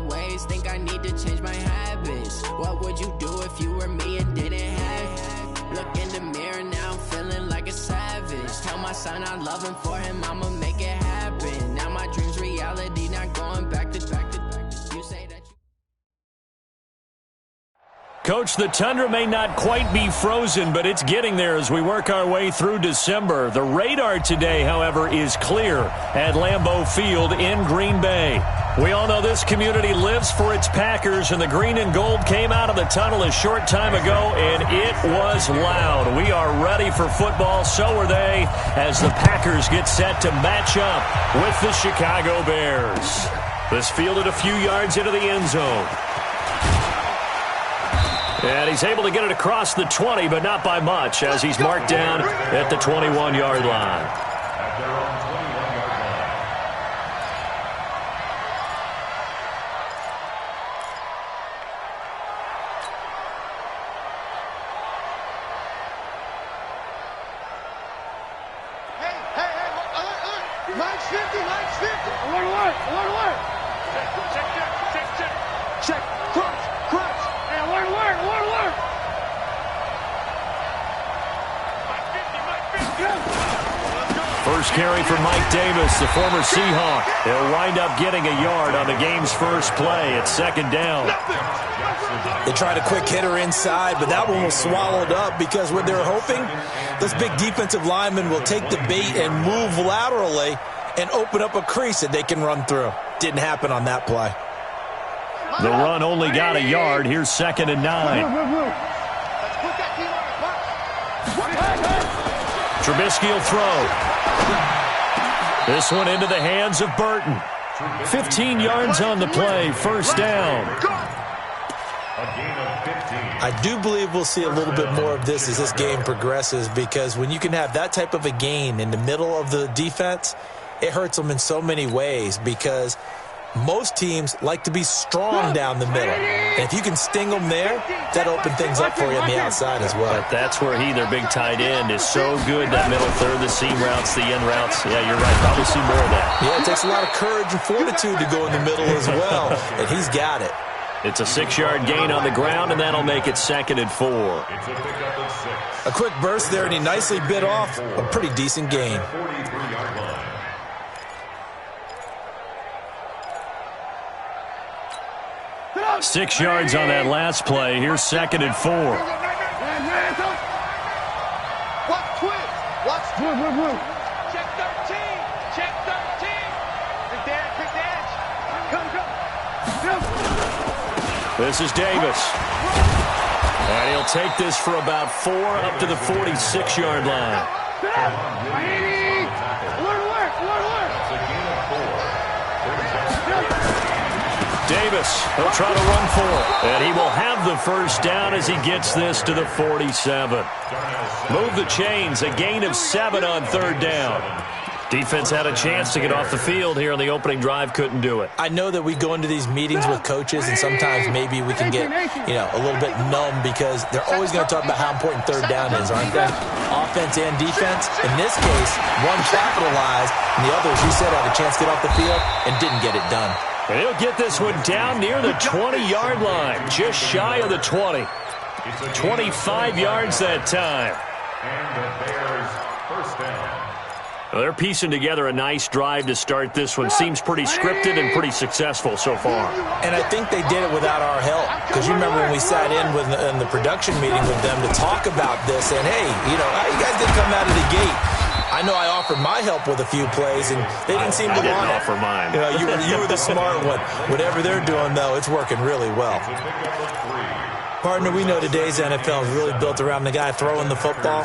ways, think I need to change my habits. What would you do if you were me and didn't have it? Look in the mirror, now I'm feeling like a savage. Tell my son I love him, for him I'ma make it happen. Now my dream's reality, not going back to you say that you... Coach, the tundra may not quite be frozen, but it's getting there as we work our way through December. The radar today, however, is clear at Lambeau Field in Green Bay. We all know this community lives for its Packers, and the green and gold came out of the tunnel a short time ago, and it was loud. We are ready for football, so are they, as the Packers get set to match up with the Chicago Bears. This fielded a few yards into the end zone. And he's able to get it across the 20, but not by much, as he's marked down at the 21-yard line. Line's 50, line's 50. Alert. Check. Crunch. Hey, alert. First carry for Mike Davis, the former Seahawk. He'll wind up getting a yard on the game's first play. It's second down. They tried a quick hitter inside, but that one was swallowed up because what they're hoping, those big defensive linemen will take the bait and move laterally and open up a crease that they can run through. Didn't happen on that play. The run only got a yard. Here's 2nd and 9. Trubisky will throw. This one into the hands of Burton. 15 yards on the play, first down. I do believe we'll see a little bit more of this as this game progresses, because when you can have that type of a gain in the middle of the defense, it hurts them in so many ways, because most teams like to be strong down the middle. And if you can sting them there, that opens things up for you on the outside as well. But that's where their big tight end, is so good, that middle third, the seam routes, the end routes. Yeah, you're right. Probably see more of that. Yeah, it takes a lot of courage and fortitude to go in the middle as well, and he's got it. It's a 6-yard gain on the ground, and that'll make it 2nd and 4. A quick burst there, and he nicely bit off a pretty decent gain. 6 yards on that last play. Here's 2nd and 4. Watch twin. Check 13. Big dash. Come. This is Davis. And he'll take this for about 4 up to the 46-yard line. Davis, he'll try to run for it. And he will have the first down as he gets this to the 47. Move the chains, a gain of 7 on 3rd down. Defense had a chance to get off the field here on the opening drive, couldn't do it. I know that we go into these meetings with coaches, and sometimes maybe we can get, a little bit numb, because they're always going to talk about how important 3rd down is, aren't they? Offense and defense. In this case, one capitalized, and the other, as you said, had a chance to get off the field and didn't get it done. And he'll get this one down near the 20-yard line, just shy of the 20. 25 yards that time. And the Bears first down. Well, they're piecing together a nice drive to start this one. Seems pretty scripted and pretty successful so far. And I think they did it without our help. Because you remember when we sat in the production meeting with them to talk about this, and hey, you guys didn't come out of the gate. I know I offered my help with a few plays, and they didn't seem to want it. I didn't offer mine. You were the smart one. Whatever they're doing, though, it's working really well. Partner, we know today's NFL is really built around the guy throwing the football.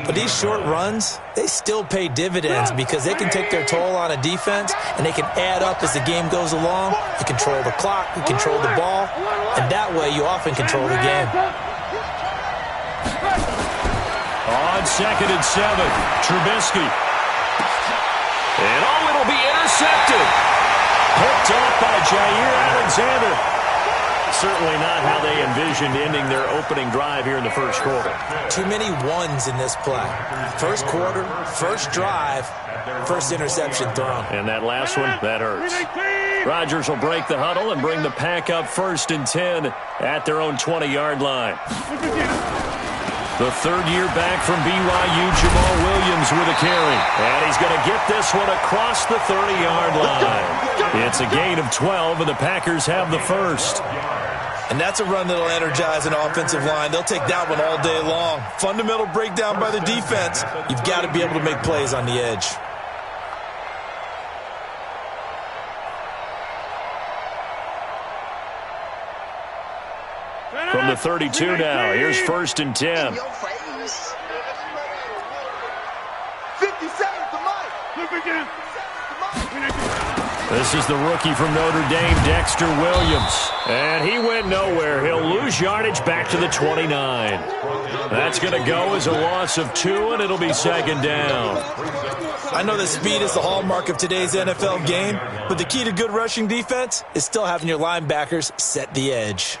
But these short runs, they still pay dividends, because they can take their toll on a defense, and they can add up as the game goes along. You control the clock, you control the ball, and that way you often control the game. On 2nd and 7, Trubisky. And it'll be intercepted. Picked off by Jair Alexander. Certainly not how they envisioned ending their opening drive here in the first quarter. Too many ones in this play. First quarter, first drive, first interception thrown. And that last one, that hurts. Rodgers will break the huddle and bring the Pack up 1st and 10 at their own 20-yard line. The third year back from BYU, Jamal Williams with a carry. And he's going to get this one across the 30-yard line. It's a gain of 12, and the Packers have the first. And that's a run that'll energize an offensive line. They'll take that one all day long. Fundamental breakdown by the defense. You've got to be able to make plays on the edge. From the 32 now, here's 1st and 10. 50 seconds to Mike. This is the rookie from Notre Dame, Dexter Williams. And he went nowhere. He'll lose yardage back to the 29. That's going to go as a loss of 2, and it'll be 2nd down. I know that speed is the hallmark of today's NFL game, but the key to good rushing defense is still having your linebackers set the edge.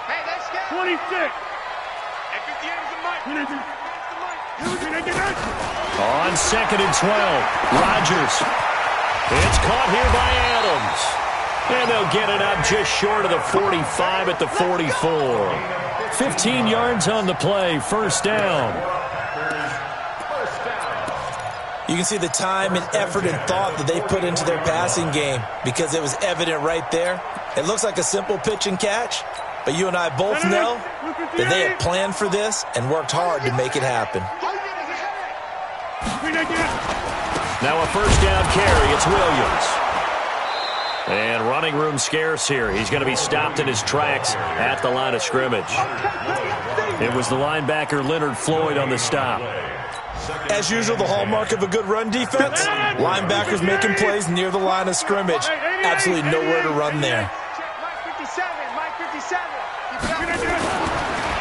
Hey, that's good. 26. On 2nd and 12, Rodgers. It's caught here by Adams. And they'll get it up just short of the 45 at the 44. 15 yards on the play, 1st down. You can see the time and effort and thought that they put into their passing game because it was evident right there. It looks like a simple pitch and catch, but you and I both know that they had planned for this and worked hard to make it happen. Now a 1st down carry. It's Williams. And running room scarce here. He's going to be stopped in his tracks at the line of scrimmage. It was the linebacker Leonard Floyd on the stop. As usual, the hallmark of a good run defense, linebackers making plays near the line of scrimmage. Absolutely nowhere to run there.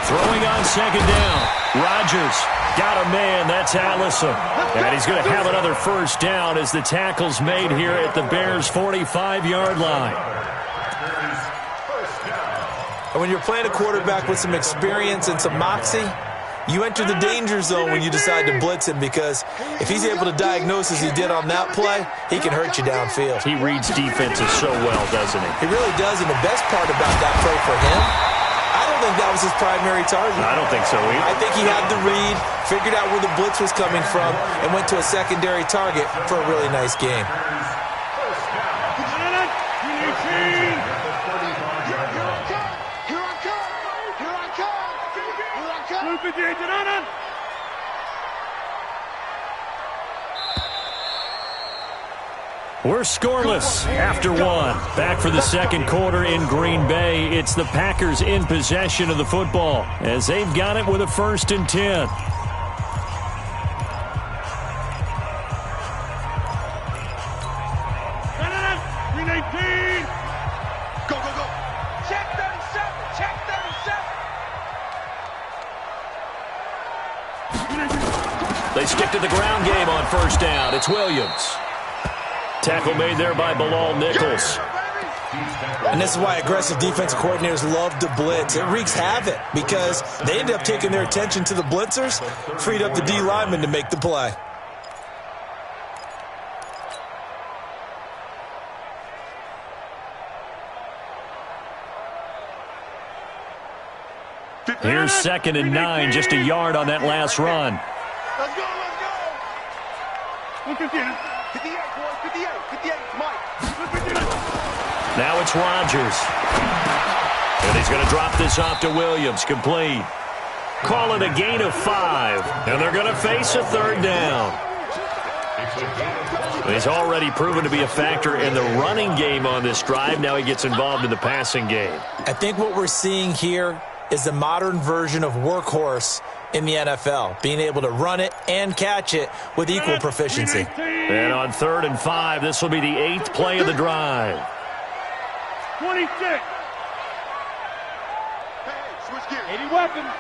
Throwing on 2nd down. Rodgers got a man. That's Allison. And he's going to have another 1st down as the tackle's made here at the Bears' 45-yard line. And when you're playing a quarterback with some experience and some moxie, you enter the danger zone when you decide to blitz him because if he's able to diagnose as he did on that play, he can hurt you downfield. He reads defenses so well, doesn't he? He really does, and the best part about that play for him, I don't think that was his primary target. I don't think so either. I think he had the read, figured out where the blitz was coming from, and went to a secondary target for a really nice game. We're scoreless after 1. Back for the 2nd quarter in Green Bay. It's the Packers in possession of the football as they've got it with a 1st and 10. Go, go, go. Check 37. Check 37. They stick to the ground game on 1st down. It's Williams. Tackle made there by Bilal Nichols. And this is why aggressive defensive coordinators love to blitz. It wreaks havoc because they end up taking their attention to the blitzers, freed up the D lineman to make the play. Here's 2nd and 9, just a yard on that last run. Let's go, let's go. 58, boys, 58, 58, Mike. Now it's Rodgers. And he's going to drop this off to Williams, complete. Call it a gain of 5, and they're going to face a 3rd down. He's already proven to be a factor in the running game on this drive. Now he gets involved in the passing game. I think what we're seeing here is the modern version of workhorse in the NFL, being able to run it and catch it with equal proficiency. And on 3rd and 5, this will be the 8th play of the drive. 26. Hey, switch gears. 80 weapons.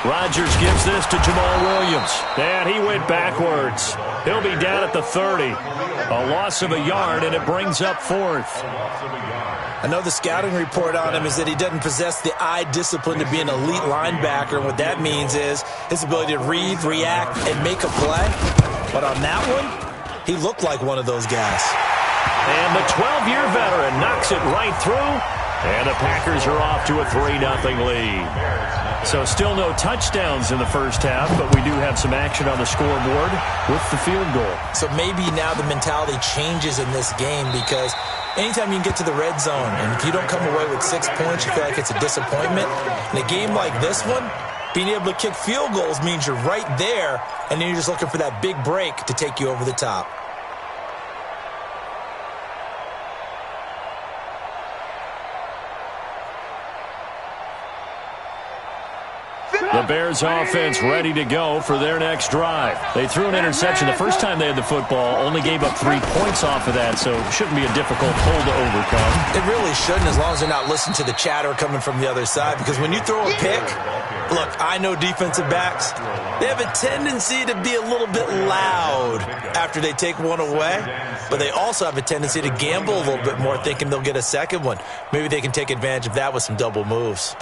Rodgers gives this to Jamal Williams. And he went backwards. He'll be down at the 30. A loss of a yard, and it brings up 4th. I know the scouting report on him is that he doesn't possess the eye discipline to be an elite linebacker. And what that means is his ability to read, react, and make a play. But on that one, he looked like one of those guys. And the 12-year veteran knocks it right through. And the Packers are off to a 3-0 lead. So still no touchdowns in the first half, but we do have some action on the scoreboard with the field goal. So maybe now the mentality changes in this game because anytime you can get to the red zone and if you don't come away with 6 points, you feel like it's a disappointment. In a game like this one, being able to kick field goals means you're right there, and then you're just looking for that big break to take you over the top. The Bears offense ready to go for their next drive. They threw an interception the first time they had the football, only gave up 3 points off of that, so it shouldn't be a difficult hole to overcome. It really shouldn't, as long as they're not listening to the chatter coming from the other side, because when you throw a pick, look, I know defensive backs, they have a tendency to be a little bit loud after they take one away, but they also have a tendency to gamble a little bit more, thinking they'll get a second one. Maybe they can take advantage of that with some double moves.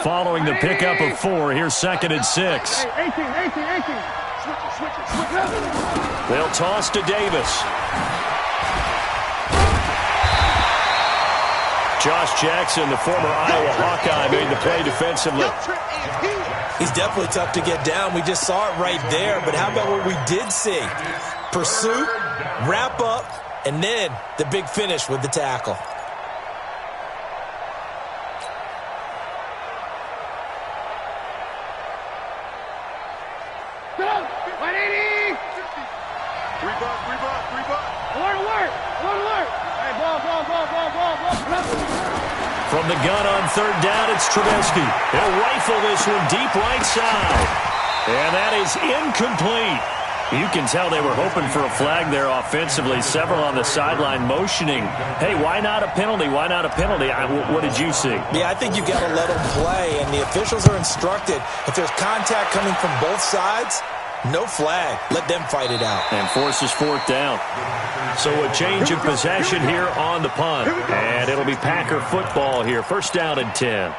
Following the pickup of 4, here's 2nd and 6. 18. They'll toss to Davis. Josh Jackson, the former Iowa Hawkeye, made the play defensively. He's definitely tough to get down. We just saw it right there, but how about what we did see? Pursuit, wrap up, and then the big finish with the tackle. From the gun on 3rd down, it's Trubisky. He'll rifle this one deep right side. And that is incomplete. You can tell they were hoping for a flag there offensively. Several on the sideline motioning, hey, why not a penalty? Why not a penalty? What did you see? Yeah, I think you got to let them play, and the officials are instructed. If there's contact coming from both sides, no flag. Let them fight it out. And forces 4th down. So a change of possession here on the punt. And it'll be Packer football here. 1st down and 10.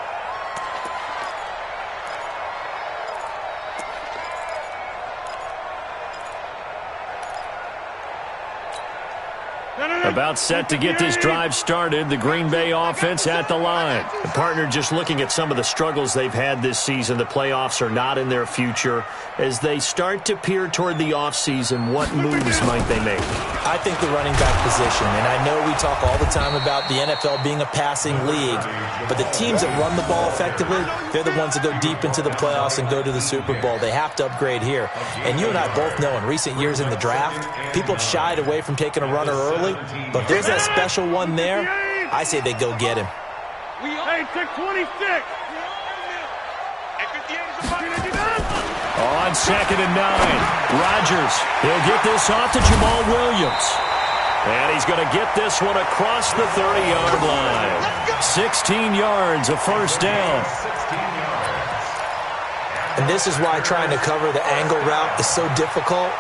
About set to get this drive started. The Green Bay offense at the line. The partner just looking at some of the struggles they've had this season. The playoffs are not in their future. As they start to peer toward the offseason, what moves might they make? I think the running back position, and I know we talk all the time about the NFL being a passing league, but the teams that run the ball effectively, they're the ones that go deep into the playoffs and go to the Super Bowl. They have to upgrade here. And you and I both know in recent years in the draft, people have shied away from taking a runner early. But if there's that special one there, I say they go get him. Hey, 626. On 2nd and 9, Rodgers. He'll get this off to Jamal Williams. And he's going to get this one across the 30-yard line. 16 yards, a 1st down. And this is why trying to cover the angle route is so difficult.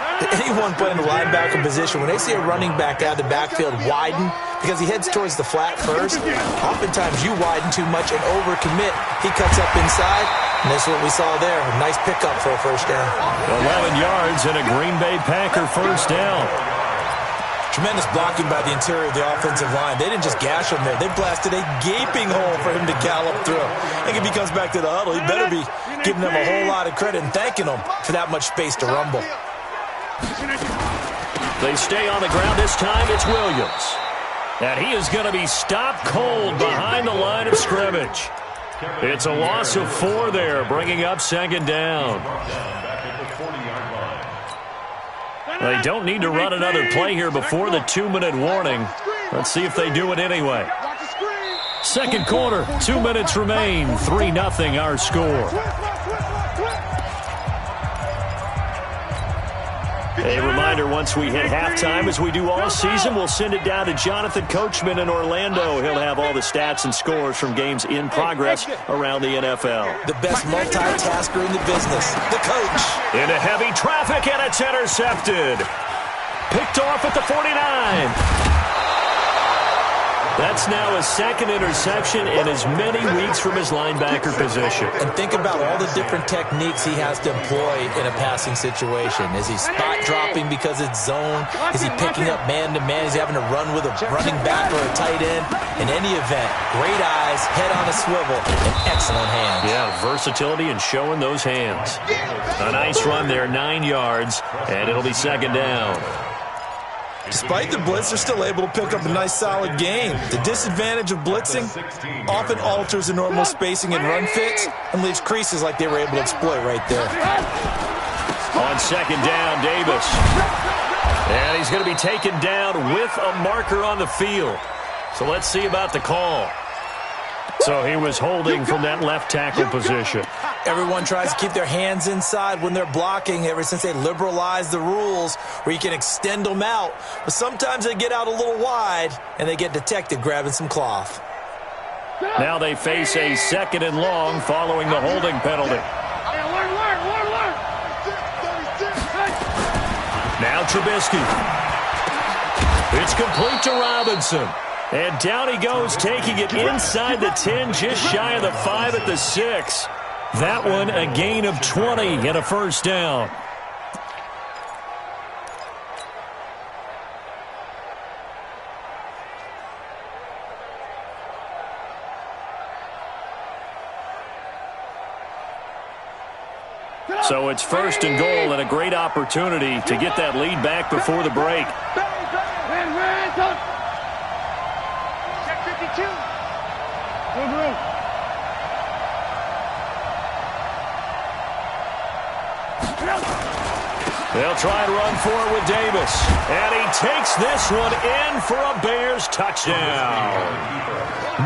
Anyone playing the linebacker position, when they see a running back out of the backfield widen, because he heads towards the flat first, oftentimes you widen too much and overcommit. He cuts up inside, and this is what we saw there. A nice pickup for a 1st down. 11 yards and a Green Bay Packer 1st down. Tremendous blocking by the interior of the offensive line. They didn't just gash him there. They blasted a gaping hole for him to gallop through. I think if he comes back to the huddle, he better be giving them a whole lot of credit and thanking them for that much space to rumble. They stay on the ground this time. It's Williams. And he is going to be stopped cold behind the line of scrimmage. It's a loss of 4 there, bringing up 2nd down. They don't need to run another play here before the 2-minute warning. Let's see if they do it anyway. 2nd quarter, 2 minutes remain. 3-0 our score. A reminder, once we hit halftime, as we do all season, we'll send it down to Jonathan Coachman in Orlando. He'll have all the stats and scores from games in progress around the NFL. The best multitasker in the business, the coach. Into heavy traffic, and it's intercepted. Picked off at the 49. That's now his second interception in as many weeks from his linebacker position. And think about all the different techniques he has to employ in a passing situation. Is he spot dropping because it's zone? Is he picking up man-to-man? Is he having to run with a running back or a tight end? In any event, great eyes, head on a swivel, and excellent hands. Yeah, versatility and showing those hands. A nice run there, 9 yards, and it'll be second down. Despite the blitz, they're still able to pick up a nice, solid gain. The disadvantage of blitzing often alters the normal spacing and run fits and leaves creases like they were able to exploit right there. On second down, Davis. And he's going to be taken down with a marker on the field. So let's see about the call. So he was holding from that left tackle position. Everyone tries to keep their hands inside when they're blocking ever since they liberalized the rules where you can extend them out. But sometimes they get out a little wide and they get detected grabbing some cloth. Now they face a second and long following the holding penalty. Now Trubisky. It's complete to Robinson. And down he goes, taking it inside the 10, just shy of the 5 at the 6. That one a gain of 20 and a first down. So it's first and goal and a great opportunity to get that lead back before the break. They'll try and run for it with Davis. And he takes this one in for a Bears touchdown.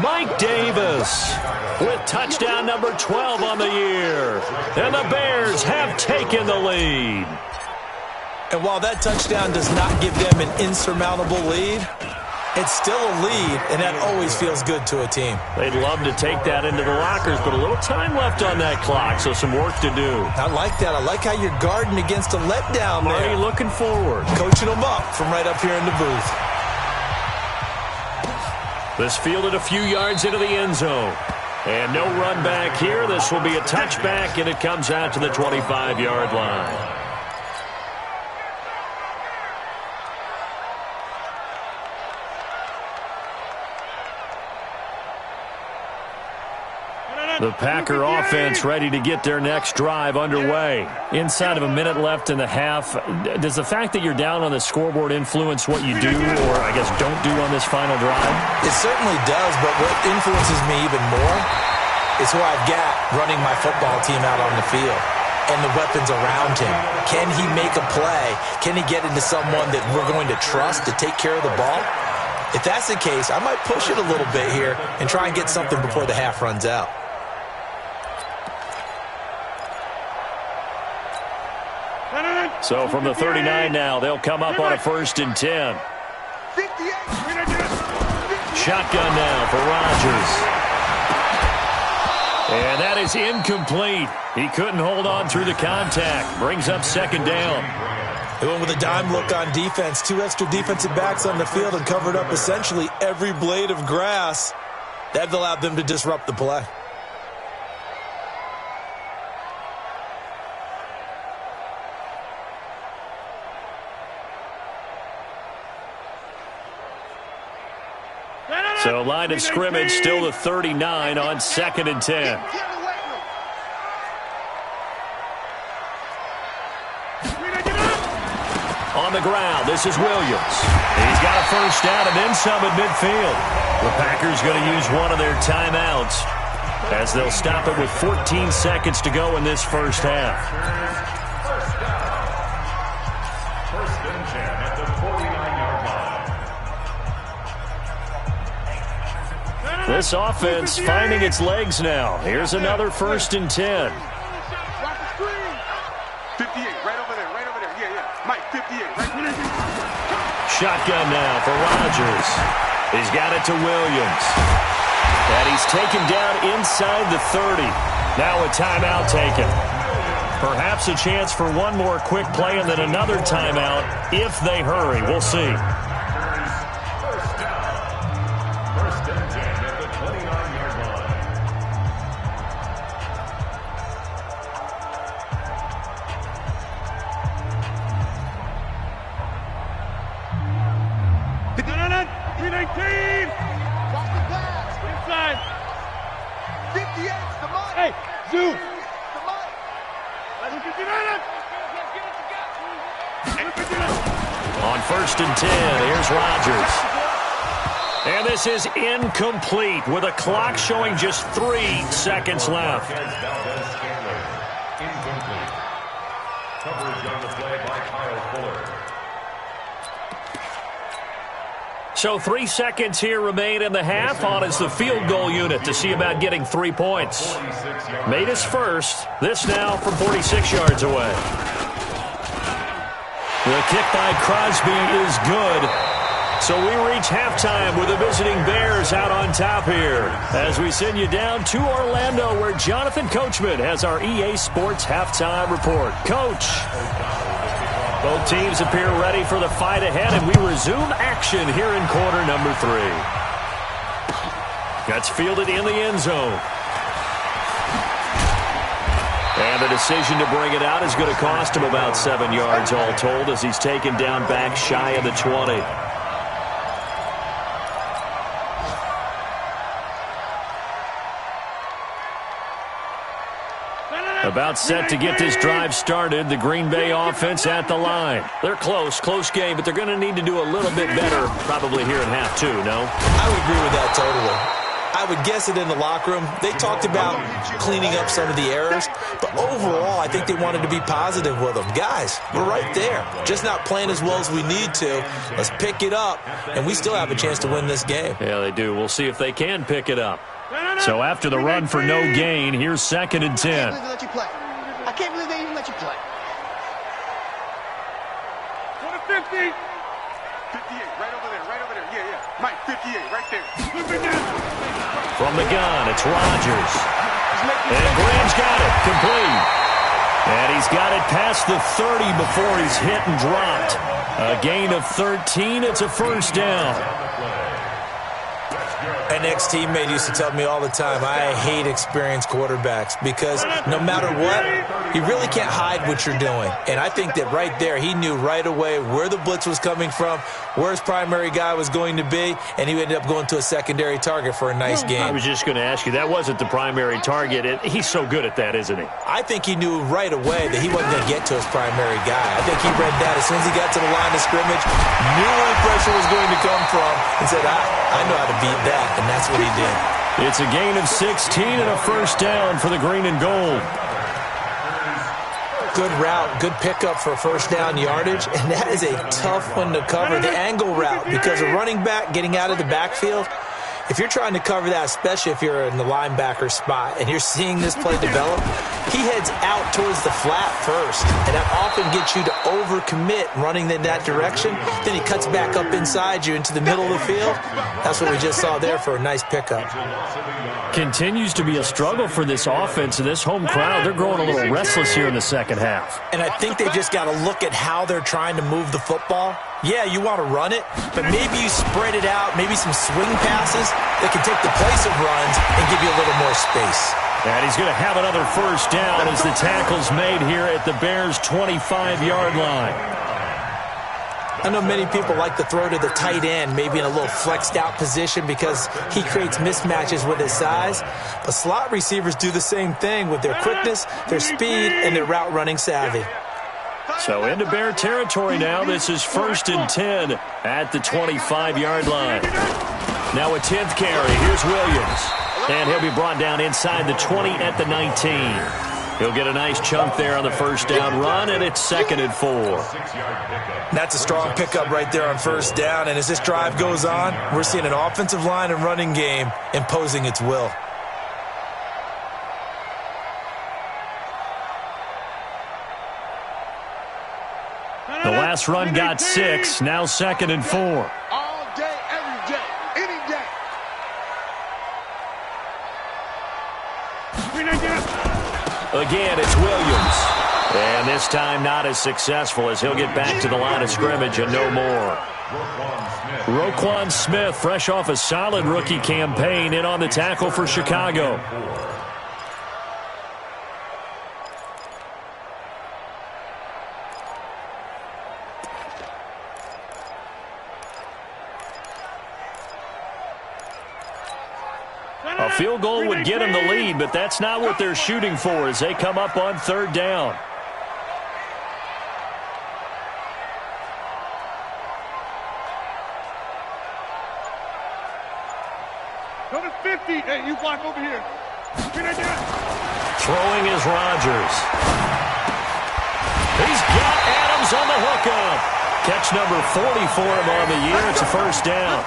Mike Davis with touchdown number 12 on the year. And the Bears have taken the lead. And while that touchdown does not give them an insurmountable lead, it's still a lead, and that always feels good to a team. They'd love to take that into the lockers, but a little time left on that clock, so some work to do. I like that. I like how you're guarding against a letdown there. Marty looking forward. Coaching them up from right up here in the booth. This fielded a few yards into the end zone. And no run back here. This will be a touchback, and it comes out to the 25-yard line. The Packer offense ready to get their next drive underway. Inside of a minute left in the half, does the fact that you're down on the scoreboard influence what you do or, I guess, don't do on this final drive? It certainly does, but what influences me even more is who I've got running my football team out on the field and the weapons around him. Can he make a play? Can he get into someone that we're going to trust to take care of the ball? If that's the case, I might push it a little bit here and try and get something before the half runs out. So from the 39 now, they'll come up on a 1st and 10. Shotgun now for Rodgers. And that is incomplete. He couldn't hold on through the contact. Brings up second down. They went with a dime look on defense. 2 extra defensive backs on the field and covered up essentially every blade of grass. That allowed them to disrupt the play. So line of scrimmage still the 39 on 2nd and 10. On the ground, this is Williams. He's got a first down and then some at midfield. The Packers going to use one of their timeouts as they'll stop it with 14 seconds to go in this first half. First and 10 at the 49-yard line. This offense finding its legs now. Here's another 1st and 10. 58, right over there, right over there. Yeah, yeah. Mike, 58. Shotgun now for Rodgers. He's got it to Williams. And he's taken down inside the 30. Now a timeout taken. Perhaps a chance for one more quick play and then another timeout if they hurry. We'll see. First and 10 at the 29-yard line. Inside. 58, the mark. Hey, Zeus. On first and 10, here's Rodgers. And this is incomplete with a clock showing just 3 seconds left. Incomplete. Coverage on the play by Kyle Fuller. So 3 seconds here remain in the half. On is the field goal unit to see about getting 3 points. Made his first. This now from 46 yards away. The kick by Crosby is good. So we reach halftime with the visiting Bears out on top here as we send you down to Orlando where Jonathan Coachman has our EA Sports halftime report. Coach. Both teams appear ready for the fight ahead, and we resume action here in quarter number 3. That's fielded in the end zone. And the decision to bring it out is going to cost him about 7 yards all told as he's taken down back shy of the 20. About set to get this drive started. The Green Bay offense at the line. They're close game, but they're going to need to do a little bit better probably here in half 2, no? I would agree with that totally. I would guess it in the locker room. They talked about cleaning up some of the errors, but overall, I think they wanted to be positive with them. Guys, we're right there. Just not playing as well as we need to. Let's pick it up, and we still have a chance to win this game. Yeah, they do. We'll see if they can pick it up. So after the run for no gain, here's 2nd and 10. I can't believe they even let you play. 50. 58, right over there. Yeah. Mike, 58, right there. From the gun, it's Rodgers. And Graham's got it, complete. And he's got it past the 30 before he's hit and dropped. A gain of 13, it's a first down. An ex-teammate used to tell me all the time, I hate experienced quarterbacks because no matter what, you really can't hide what you're doing. And I think that right there, he knew right away where the blitz was coming from, where his primary guy was going to be, and he ended up going to a secondary target for a nice game. I was just going to ask you, that wasn't the primary target. He's so good at that, isn't he? I think he knew right away that he wasn't going to get to his primary guy. I think he read that as soon as he got to the line of scrimmage, knew where the pressure was going to come from, and said, I know how to beat that. And that's what he did. It's a gain of 16 and a first down for the green and gold. Good route, good pickup for first down yardage, and that is a tough one to cover, the angle route, because a running back getting out of the backfield, if you're trying to cover that, especially if you're in the linebacker spot and you're seeing this play develop, he heads out towards the flat first, and that often gets you to overcommit running in that direction. Then he cuts back up inside you into the middle of the field. That's what we just saw there for a nice pickup. Continues to be a struggle for this offense and this home crowd. They're growing a little restless here in the second half. And I think they've just got to look at how they're trying to move the football. Yeah, you want to run it, but maybe you spread it out, maybe some swing passes that can take the place of runs and give you a little more space. And he's going to have another first down as the tackle's made here at the Bears' 25-yard line. I know many people like to throw to the tight end, maybe in a little flexed out position because he creates mismatches with his size. But slot receivers do the same thing with their quickness, their speed, and their route running savvy. So into Bear territory now. This is 1st and 10 at the 25-yard line. Now a 10th carry. Here's Williams. And he'll be brought down inside the 20 at the 19. He'll get a nice chunk there on the first down run, and it's 2nd and 4. That's a strong pickup right there on first down. And as this drive goes on, we're seeing an offensive line and running game imposing its will. The last run got 6. Now 2nd and 4. All day, every day, any day. Again, it's Williams. And this time not as successful as he'll get back to the line of scrimmage and no more. Roquan Smith, fresh off a solid rookie campaign, in on the tackle for Chicago. A field goal would get them the lead, but that's not what they're shooting for as they come up on 3rd down. Go to 50. Hey, you block over here. Throwing is Rodgers. He's got Adams on the hookup. Catch number 40 for him on the year. It's a 1st down.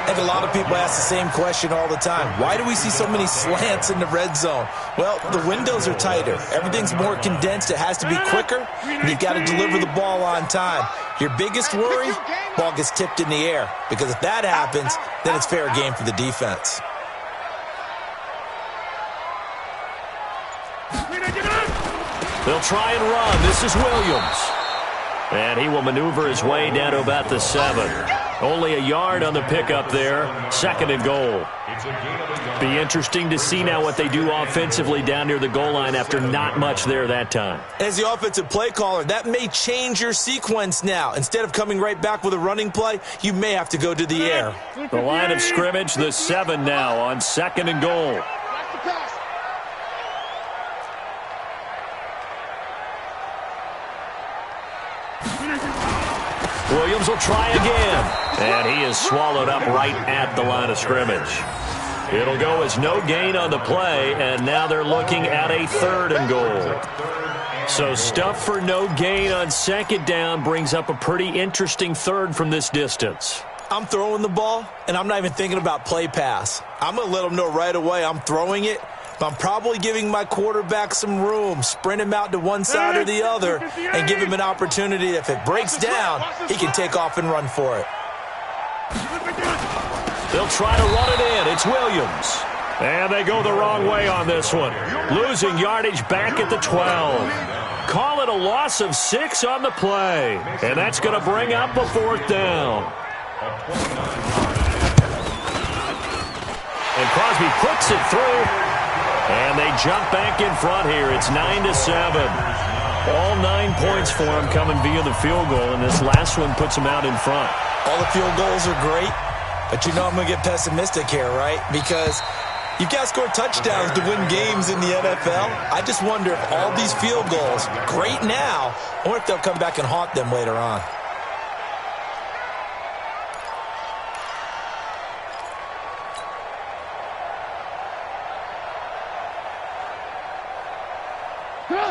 And a lot of people ask the same question all the time. Why do we see so many slants in the red zone? Well, the windows are tighter. Everything's more condensed. It has to be quicker, and you've got to deliver the ball on time. Your biggest worry, ball gets tipped in the air. Because if that happens, then it's fair game for the defense. They'll try and run. This is Williams. And he will maneuver his way down to about the 7. Only a yard on the pickup there. 2nd and goal. Be interesting to see now what they do offensively down near the goal line after not much there that time. As the offensive play caller, that may change your sequence now. Instead of coming right back with a running play, you may have to go to the air. The line of scrimmage, the 7 now on 2nd and goal. Williams will try again. And he is swallowed up right at the line of scrimmage. It'll go as no gain on the play, and now they're looking at a 3rd and goal. So stuff for no gain on 2nd down brings up a pretty interesting 3rd from this distance. I'm throwing the ball, and I'm not even thinking about play pass. I'm going to let them know right away I'm throwing it, but I'm probably giving my quarterback some room, sprint him out to one side or the other, and give him an opportunity. If it breaks down, he can take off and run for it. They'll try to run it in. It's Williams. And they go the wrong way on this one. Losing yardage back at the 12. Call it a loss of 6 on the play. And that's going to bring up a 4th down. And Crosby puts it through. And they jump back in front here. It's 9-7. All 9 points for them coming via the field goal. And this last one puts them out in front. All the field goals are great. But you know I'm going to get pessimistic here, right? Because you've got to score touchdowns to win games in the NFL. I just wonder if all these field goals, great now, or if they'll come back and haunt them later on.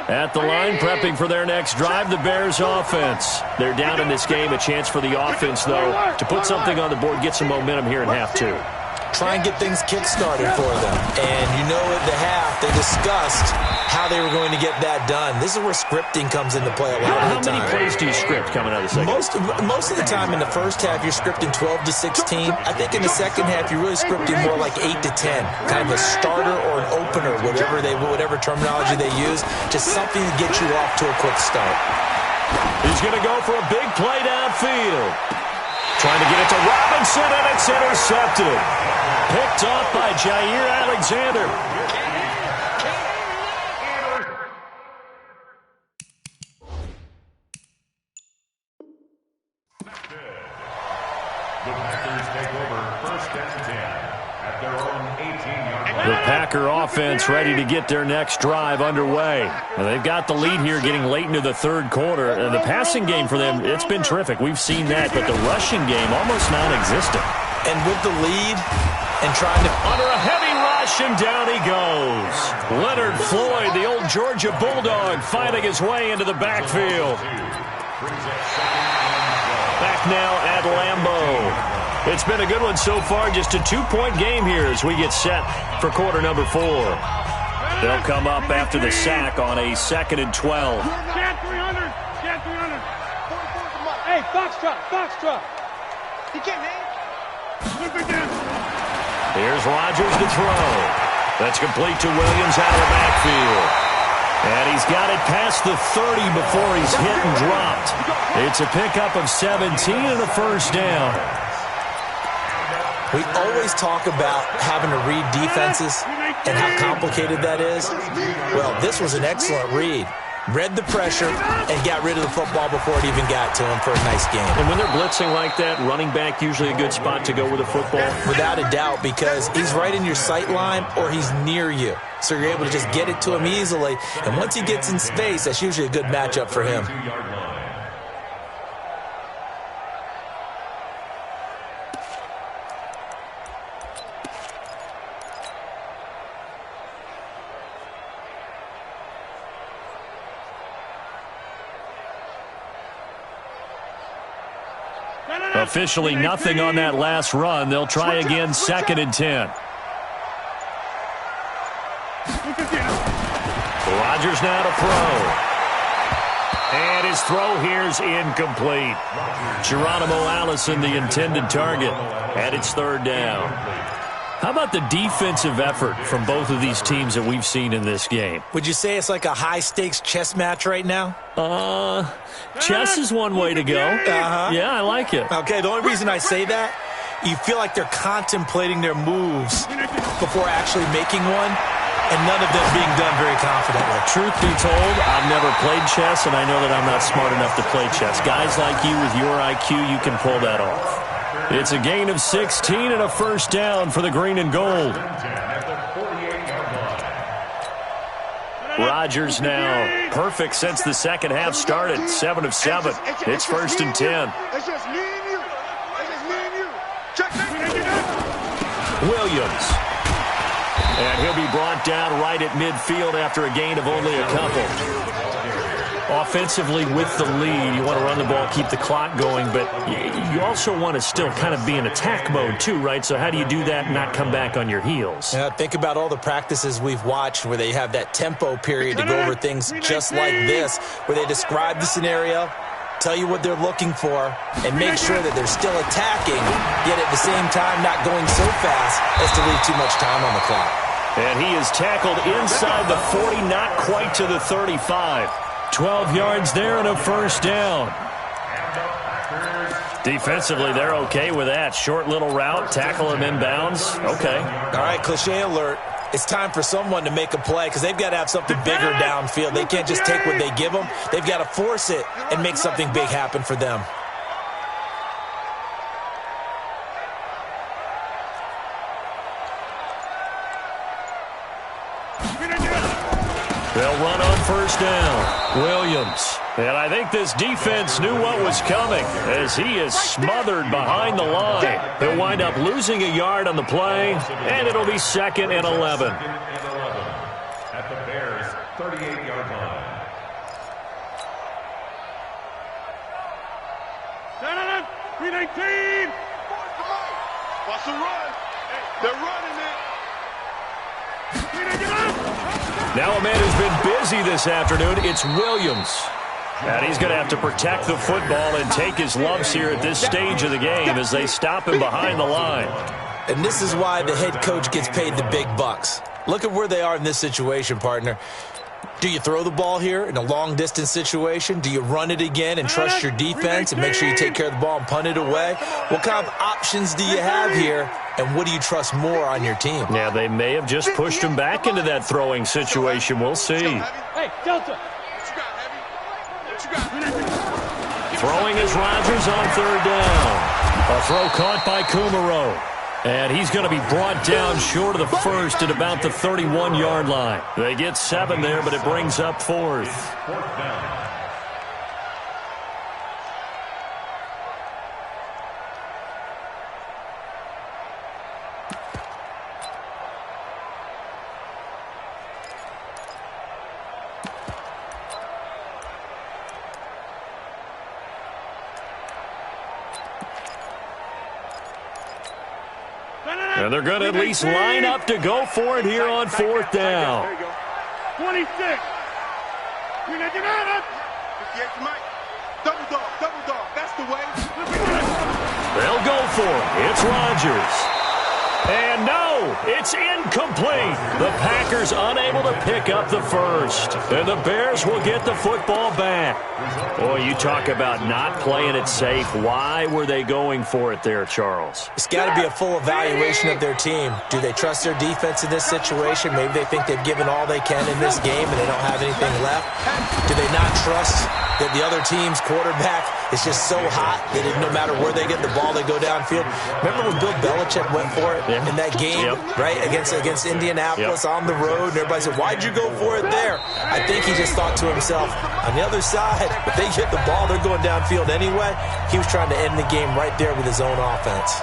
At the line, prepping for their next drive, the Bears offense. They're down in this game. A chance for the offense, though, to put something on the board, get some momentum here in half 2. Try and get things kick-started for them. And you know at the half, they discussed how they were going to get that done. This is where scripting comes into play a lot of the time. How many plays do you script coming out of the second? Most of the time in the first half, you're scripting 12 to 16. I think in the second half, you're really scripting more like 8 to 10. Kind of a starter or an opener, whatever terminology they use. Just something to get you off to a quick start. He's going to go for a big play downfield. Trying to get it to Robinson, and it's intercepted. Picked off by Jair Alexander. The Packers take over 1st and 10 at their own 18-yard line. The Packer offense ready to get their next drive underway. And they've got the lead here getting late into the 3rd quarter. And the passing game for them, it's been terrific. We've seen that, but the rushing game almost non-existent. And with the lead and trying to... Under a heavy rush, and down he goes. Leonard Floyd, the old Georgia Bulldog, finding his way into the backfield. Back now at Lambeau. It's been a good one so far. Just a 2-point game here as we get set for quarter number 4. They'll come up after the sack on a 2nd and 12. Get 300. Get 300. Foxtrot. He can't hang. Here's Rodgers to throw. That's complete to Williams out of the backfield. And he's got it past the 30 before he's hit and dropped. It's a pickup of 17 and a first down. We always talk about having to read defenses and how complicated that is. Well, this was an excellent read. Read the pressure and got rid of the football before it even got to him for a nice game. And when they're blitzing like that, running back usually a good spot to go with the football? Without a doubt, because he's right in your sight line or he's near you. So you're able to just get it to him easily. And once he gets in space, that's usually a good matchup for him. Officially nothing on that last run. They'll try again, 2nd and 10. Rodgers now to throw. And his throw here's incomplete. Geronimo Allison, the intended target, and it's 3rd down. How about the defensive effort from both of these teams that we've seen in this game? Would you say it's like a high-stakes chess match right now? Chess is one way to go. Yeah, I like it. Okay, the only reason I say that, you feel like they're contemplating their moves before actually making one, and none of them being done very confidently. Truth be told, I've never played chess, and I know that I'm not smart enough to play chess. Guys like you with your IQ, you can pull that off. It's a gain of 16 and a first down for the green and gold. Rodgers now perfect since the second half started. 7 of 7. It's 1st and 10. It's just me and you. Williams. And he'll be brought down right at midfield after a gain of only a couple. Offensively with the lead, you want to run the ball, keep the clock going, but you also want to still kind of be in attack mode too, right? So how do you do that and not come back on your heels? Yeah, think about all the practices we've watched where they have that tempo period to go over things just like this, where they describe the scenario, tell you what they're looking for, and make sure that they're still attacking, yet at the same time not going so fast as to leave too much time on the clock. And he is tackled inside the 40, not quite to the 35. 12 yards there and a first down. Defensively, they're okay with that. Short little route, tackle him inbounds. Okay. All right, cliche alert. It's time for someone to make a play because they've got to have something bigger downfield. They can't just take what they give them. They've got to force it and make something big happen for them. They'll run on first down. Williams. And I think this defense knew what was coming as he is smothered behind the line. He'll wind up losing a yard on the play, and it'll be 2nd and 11. At the Bears' 38-yard line. Green 18. Watch the run. They're running it. Now a man who's been busy this afternoon, it's Williams. And he's going to have to protect the football and take his lumps here at this stage of the game as they stop him behind the line. And this is why the head coach gets paid the big bucks. Look at where they are in this situation, partner. Do you throw the ball here in a long-distance situation? Do you run it again and trust your defense and make sure you take care of the ball and punt it away? What kind of options do you have here, and what do you trust more on your team? Yeah, they may have just pushed him back into that throwing situation. We'll see. Hey, Delta. Throwing is Rodgers on 3rd down. A throw caught by Kumaro. And he's going to be brought down short of the first at about the 31-yard line. They get 7 there, but it brings up 4th. 4th down. And they're going to at least line up to go for it here on 4th down. 26. 58 to Mike. Double dog, that's the way. They'll go for it. It's Rodgers. And no, it's incomplete. The Packers unable to pick up the first. And the Bears will get the football back. Boy, you talk about not playing it safe. Why were they going for it there, Charles? It's got to be a full evaluation of their team. Do they trust their defense in this situation? Maybe they think they've given all they can in this game and they don't have anything left. Do they not trust that the other team's quarterback is just so hot that no matter where they get the ball, they go downfield? Remember when Bill Belichick went for it in that game, right, against Indianapolis on the road, and everybody said, why'd you go for it there? I think he just thought to himself, on the other side, if they get the ball, they're going downfield anyway. He was trying to end the game right there with his own offense.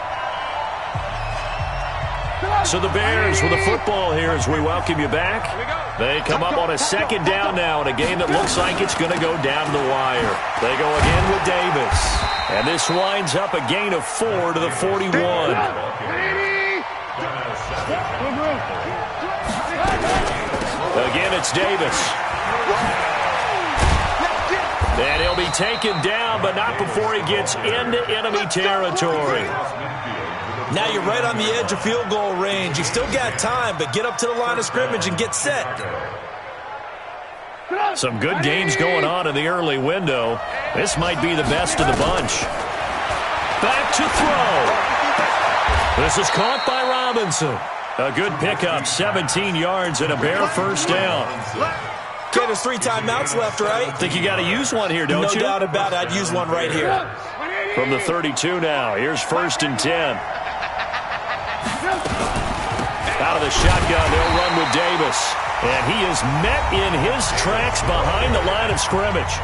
So the Bears with the football here as we welcome you back. They come up on a second down now in a game that looks like it's going to go down to the wire. They go again with Davis. And this winds up a gain of 4 to the 41. Again, it's Davis. And he'll be taken down, but not before he gets into enemy territory. Now you're right on the edge of field goal range. You've still got time, but get up to the line of scrimmage and get set. Some good games going on in the early window. This might be the best of the bunch. Back to throw. This is caught by Robinson. A good pickup, 17 yards and a Bear first down. Okay, there's 3 timeouts left, right? Think you got to use one here, don't you? No doubt about it. I'd use one right here. From the 32 now. Here's 1st and 10. Out of the shotgun, they'll run with Davis. And he is met in his tracks behind the line of scrimmage.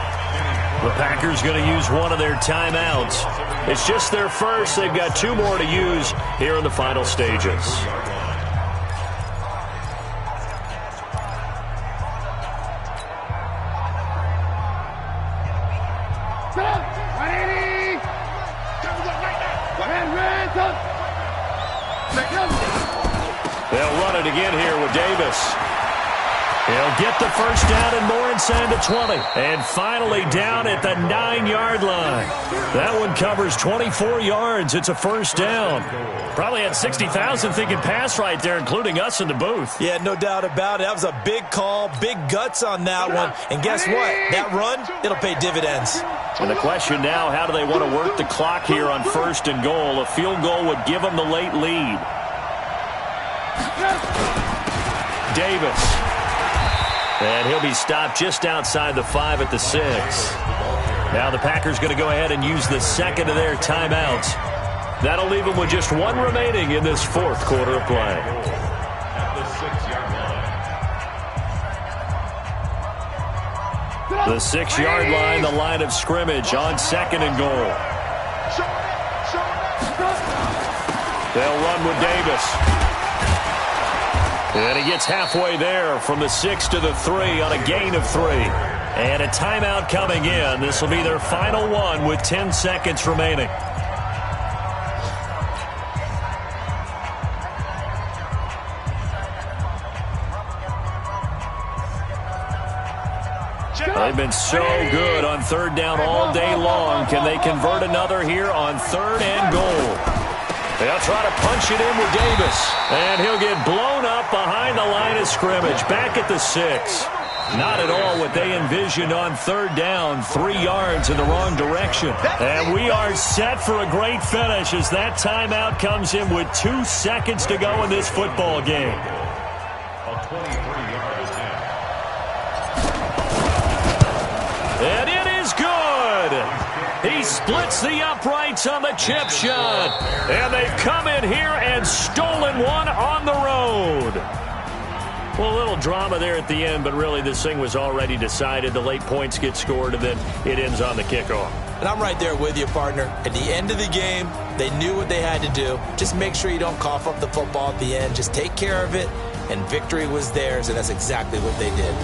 The Packers going to use one of their timeouts. It's just their first. They've got 2 more to use here in the final stages. They'll run it again here with Davis. He'll get the first down and more inside the 20. And finally down at the 9-yard line. That one covers 24 yards. It's a first down. Probably had 60,000 thinking pass right there, including us in the booth. Yeah, no doubt about it. That was a big call, big guts on that one. And guess what? That run, it'll pay dividends. And the question now, how do they want to work the clock here on 1st and goal? A field goal would give them the late lead. Davis. And he'll be stopped just outside the 5 at the 6. Now the Packers going to go ahead and use the second of their timeouts. That'll leave them with just 1 remaining in this 4th quarter of play. The 6-yard line, the line of scrimmage on 2nd and goal. They'll run with Davis. And he gets halfway there from the 6 to the 3 on a gain of 3. And a timeout coming in. This will be their final one with 10 seconds remaining. They've been so good on 3rd down all day long. Can they convert another here on 3rd and goal? They'll try to punch it in with Davis. And he'll get blown up behind the line of scrimmage. Back at the 6. Not at all what they envisioned on 3rd down. 3 yards in the wrong direction. And we are set for a great finish as that timeout comes in with 2 seconds to go in this football game. And it is good. He splits the uprights on the chip shot. And they've come in here and stolen one on the road. Well, a little drama there at the end, but really this thing was already decided. The late points get scored, and then it ends on the kickoff. And I'm right there with you, partner. At the end of the game, they knew what they had to do. Just make sure you don't cough up the football at the end. Just take care of it, and victory was theirs, and that's exactly what they did.